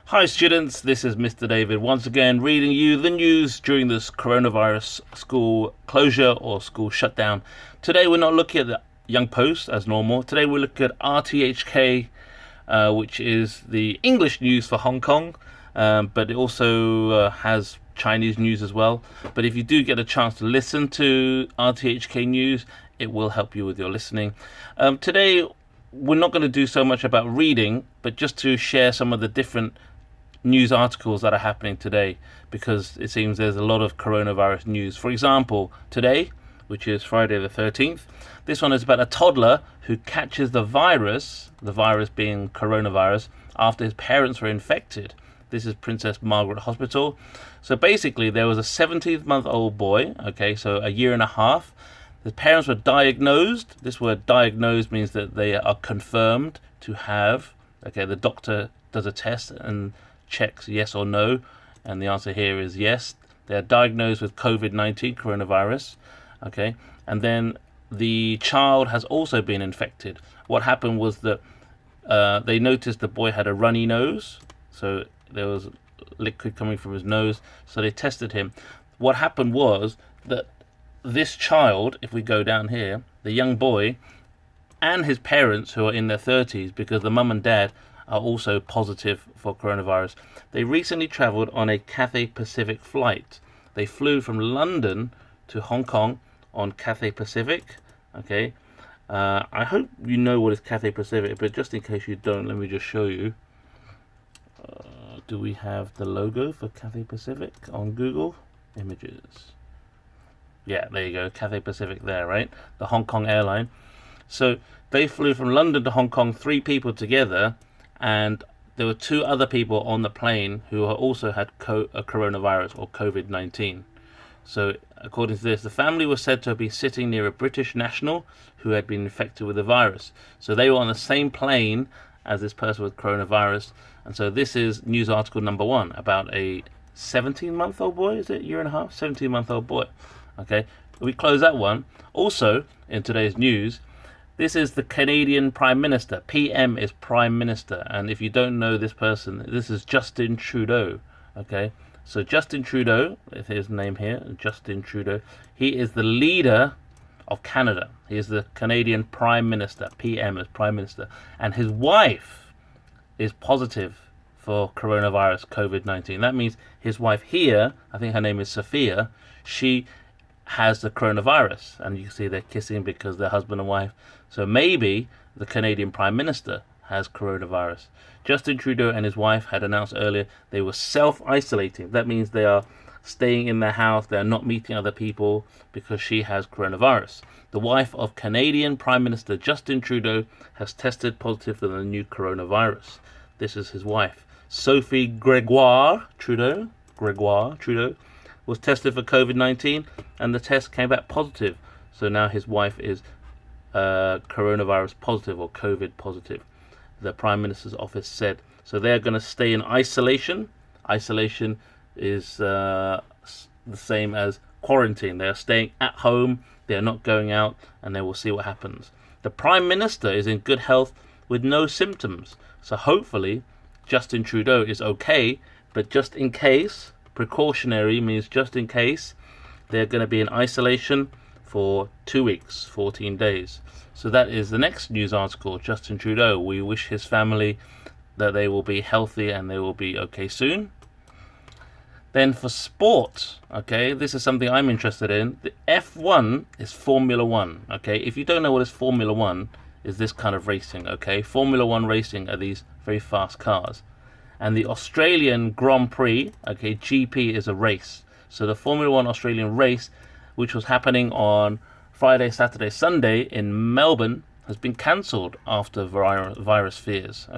Hi students, this is Mr. David once again reading you the news during this coronavirus school closure or school shutdown. Today we're not looking at the Young Post as normal. Today we're looking at RTHK, which is the English news for Hong Kong, but it also has Chinese news as well. But if you do get a chance to listen to RTHK news, it will help you with your listening. Today we're not going to do so much about reading, but just to share some of the different news articles that are happening today, because it seems there's a lot of coronavirus news. For example, today, which is Friday the 13th, this one is about a toddler who catches the virus being coronavirus, after his parents were infected. This is Princess Margaret Hospital. So basically there was a 17-month-old boy, so a year and a half. The parents were diagnosed. This word diagnosed means that they are confirmed to have, the doctor does a test and checks yes or no, and the answer here is yes. They're diagnosed with COVID-19 coronavirus, and then the child has also been infected. What happened was that they noticed the boy had a runny nose, so there was liquid coming from his nose, so they tested him. What happened was that this child, if we go down here, the young boy and his parents, who are in their 30s, because the mum and dad are also positive for coronavirus. They recently travelled on a Cathay Pacific flight. They flew from London to Hong Kong on Cathay Pacific. I hope you know what is Cathay Pacific, but just in case you don't, let me just show you. Do we have the logo for Cathay Pacific on Google Images? Yeah, there you go, Cathay Pacific there, right? The Hong Kong airline. So they flew from London to Hong Kong, 3 people together, and there were 2 other people on the plane who also had a coronavirus or COVID-19. So according to this, the family was said to be sitting near a British national who had been infected with the virus. So they were on the same plane as this person with coronavirus. And so this is news article number 1 about a 17-month-old boy, is it? Year and a half? 17-month-old boy. We close that one. Also, in today's news, this is the Canadian Prime Minister. PM is Prime Minister. And if you don't know this person, this is Justin Trudeau. So Justin Trudeau, is his name here, Justin Trudeau. He is the leader of Canada. He is the Canadian Prime Minister. PM is Prime Minister. And his wife is positive for coronavirus, COVID-19. That means his wife here, I think her name is Sophia, she has the coronavirus, and you can see they're kissing because they're husband and wife. So maybe the Canadian Prime Minister has coronavirus. Justin Trudeau and his wife had announced earlier they were self-isolating. That means they are staying in their house, they are not meeting other people because she has coronavirus. The wife of Canadian Prime Minister Justin Trudeau has tested positive for the new coronavirus. This is his wife, Sophie Gregoire Trudeau, was tested for COVID-19, and the test came back positive. So now his wife is coronavirus positive or COVID positive, the Prime Minister's office said. So they're going to stay in isolation. Isolation is the same as quarantine. They are staying at home, they are not going out, and they will see what happens. The Prime Minister is in good health with no symptoms. So hopefully Justin Trudeau is okay, but just in case, precautionary means just in case, they're going to be in isolation for 2 weeks, 14 days. So that is the next news article, Justin Trudeau. We wish his family that they will be healthy and they will be okay soon. Then for sport, this is something I'm interested in. The F1 is Formula 1, If you don't know what is Formula 1, is this kind of racing, Formula 1 racing are these very fast cars. And the Australian Grand Prix, GP is a race. So the Formula 1 Australian race, which was happening on Friday, Saturday, Sunday in Melbourne, has been cancelled after virus fears,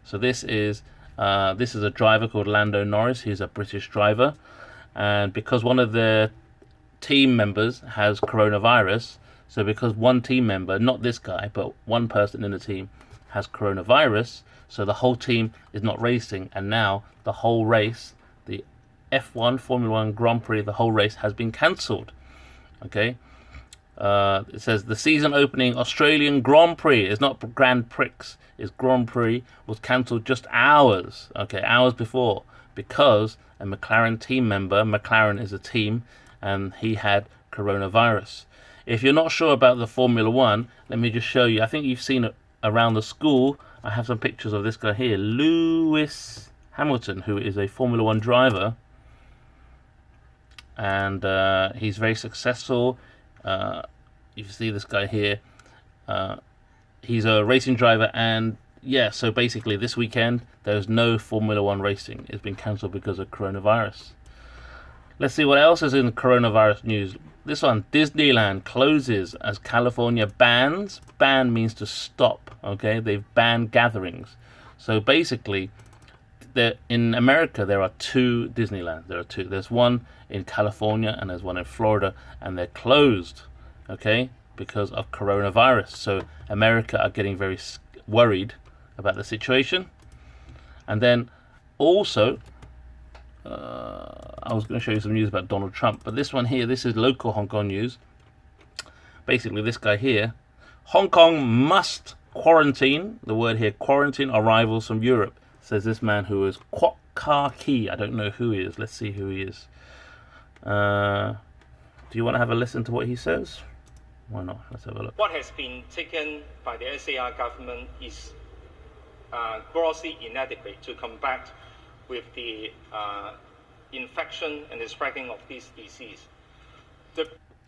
So this is a driver called Lando Norris. He's a British driver. And because one of their team members has coronavirus, so because one team member, not this guy, but one person in the team has coronavirus, so the whole team is not racing, and now the whole race, the F1 Formula 1 Grand Prix, the whole race has been cancelled. It says the season opening Australian Grand Prix, it's not Grand Prix, it's Grand Prix, was cancelled just hours before, because a McLaren team member, McLaren is a team, and he had coronavirus. If you're not sure about the Formula One, let me just show you. I think you've seen it around the school. I have some pictures of this guy here, Lewis Hamilton, who is a Formula One driver, and he's very successful. You see this guy here. He's a racing driver, and yeah, so basically this weekend there's no Formula One racing. It's been cancelled because of coronavirus. Let's see what else is in the coronavirus news. This one, Disneyland closes as California bans. Ban means to stop, okay? They've banned gatherings. So basically, in America, there are 2 Disneylands. There are 2. There's one in California and there's one in Florida, and they're closed, okay, because of coronavirus. So America are getting very worried about the situation. And then also, I was going to show you some news about Donald Trump, but this one here, this is local Hong Kong news. Basically, this guy here, Hong Kong must quarantine, the word here, quarantine arrivals from Europe, says this man who is Kwok Ka Ki. I don't know who he is. Let's see who he is. Do you want to have a listen to what he says? Why not? Let's have a look. What has been taken by the SAR government is grossly inadequate to combat with the infection and the spreading of this disease.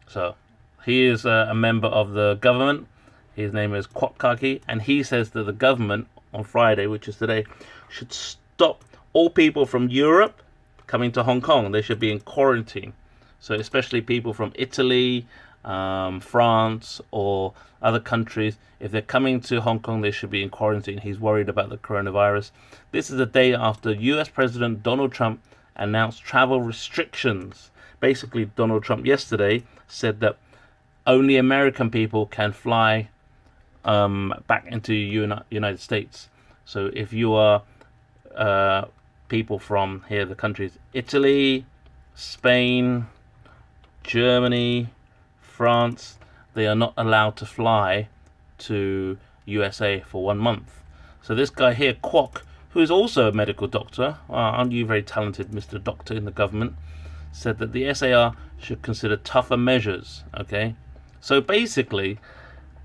So, he is a member of the government. His name is Kwok Ka Ki, and he says that the government on Friday, which is today, should stop all people from Europe coming to Hong Kong. They should be in quarantine. So especially people from Italy, France, or other countries, if they're coming to Hong Kong, they should be in quarantine. He's worried about the coronavirus. This is a day after US President Donald Trump announced travel restrictions. Basically, Donald Trump yesterday said that only American people can fly back into United States. So if you are people from here, the countries Italy, Spain, Germany, France, they are not allowed to fly to USA for 1 month. So this guy here, Kwok, who is also a medical doctor, aren't you very talented, Mr. Doctor in the government, said that the SAR should consider tougher measures, okay? So basically,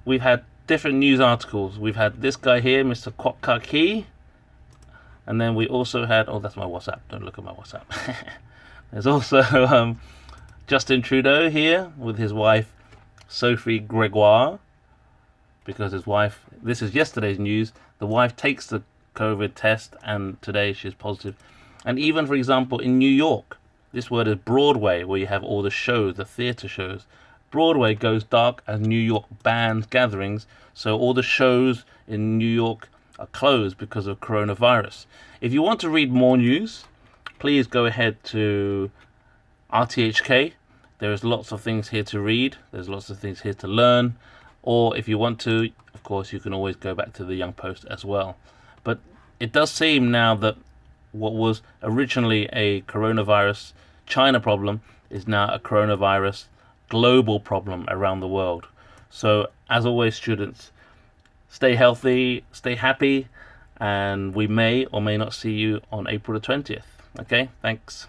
we've had different news articles. We've had this guy here, Mr. Kwok Ka Ki, and then we also had, oh, that's my WhatsApp, don't look at my WhatsApp. There's also Justin Trudeau here with his wife, Sophie Gregoire, because his wife, this is yesterday's news, the wife takes the COVID test and today she's positive. And even, for example, in New York, this word is Broadway, where you have all the shows, the theatre shows. Broadway goes dark as New York bans gatherings, so all the shows in New York are closed because of coronavirus. If you want to read more news, please go ahead to RTHK. There is lots of things here to read. There's lots of things here to learn. Or if you want to, of course, you can always go back to the Young Post as well. But it does seem now that what was originally a coronavirus China problem is now a coronavirus global problem around the world. So, as always, students, stay healthy, stay happy, and we may or may not see you on April the 20th. Okay, thanks.